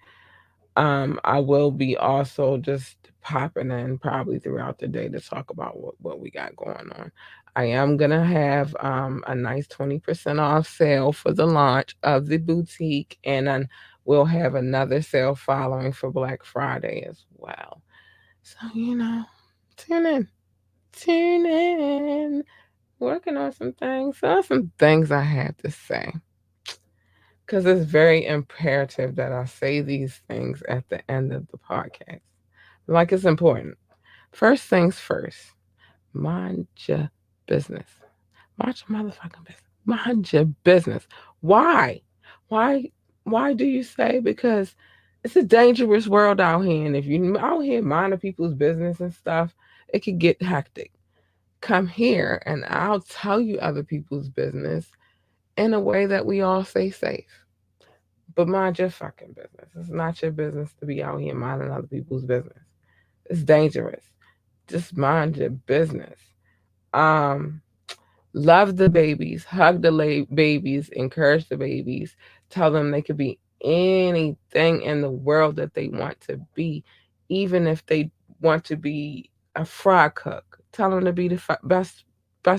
I will be also just popping in probably throughout the day to talk about what we got going on. I am gonna have a nice 20% off sale for the launch of the boutique, and then we'll have another sale following for Black Friday as well. So tune in. Working on some things. So some things I have to say. Because it's very imperative that I say these things at the end of the podcast. Like it's important. First things first. Mind your business. Mind your motherfucking business. Mind your business. Why? Why do you say? Because it's a dangerous world out here. And if you out here minding people's business and stuff, it could get hectic. Come here and I'll tell you other people's business in a way that we all stay safe. But mind your fucking business. It's not your business to be out here minding other people's business. It's dangerous. Just mind your business. Love the babies. Hug the babies. Encourage the babies. Tell them they could be anything in the world that they want to be. Even if they want to be a fry cook. Tell them to be the best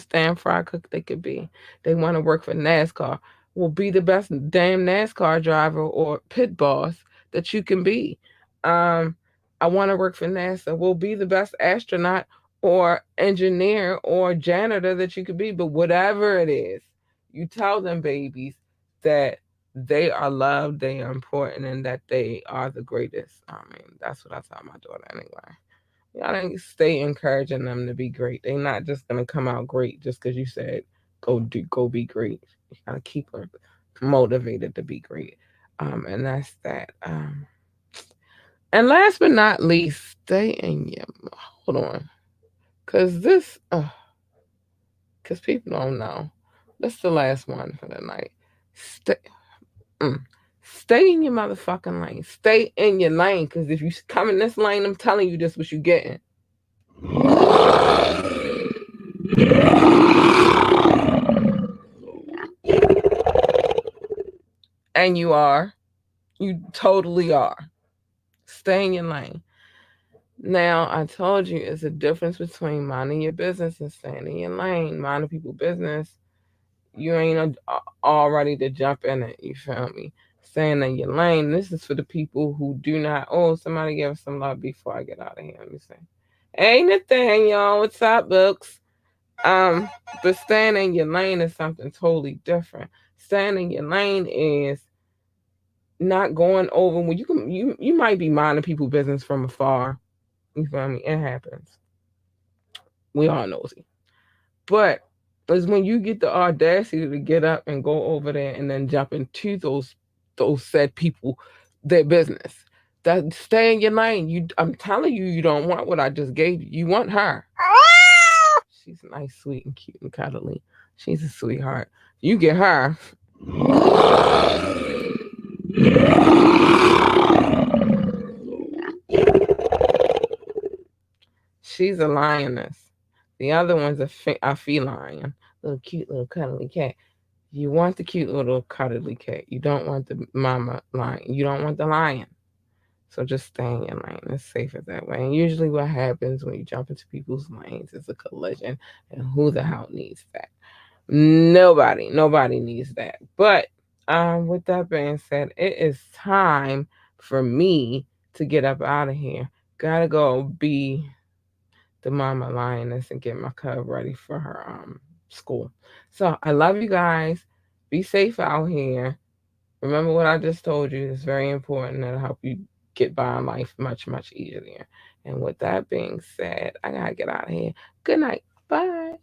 damn fry cook they could be. They want to work for NASCAR. Well, be the best damn NASCAR driver or pit boss that you can be. I want to work for NASA. Well, be the best astronaut or engineer or janitor that you could be. But whatever it is, you tell them babies that they are loved, they are important, and that they are the greatest. That's what I tell my daughter anyway. Y'all stay encouraging them to be great. They're not just gonna come out great just because you said go be great. You gotta keep her motivated to be great. And that's that. And last but not least, stay in your hold on. Cause people don't know. That's the last one for the night. Stay in your motherfucking lane. Stay in your lane. Cause if you come in this lane, I'm telling you this what you getting. And you totally are. Stay in your lane. Now, I told you it's a difference between minding your business and staying in your lane. Minding people's business, you ain't all ready to jump in it. You feel me? Staying in your lane. This is for the people who do not. Oh, somebody give us some love before I get out of here. Let me say, hey Nathaniel, what's up, books? But staying in your lane is something totally different. Staying in your lane is not going over when you might be minding people's business from afar. You feel me? It happens. We all know it. But it's when you get the audacity to get up and go over there and then jump into those said people, their business. That stay in your lane. I'm telling you, you don't want what I just gave you. You want her. She's nice, sweet, and cute and cuddly. She's a sweetheart. You get her. She's a lioness. The other one's a feline, little cute little cuddly cat. You want the cute little cuddly cat. You don't want the mama lion. You don't want the lion. So just stay in your lane. It's safer that way. And usually what happens when you jump into people's lanes is a collision. And who the hell needs that? Nobody needs that. But with that being said, it is time for me to get up out of here. Gotta go be the mama lioness and get my cub ready for her school. So I love you guys. Be safe out here. Remember what I just told you. It's very important. That'll help you get by in life much, much easier. And with that being said, I gotta get out of here. Good night. Bye.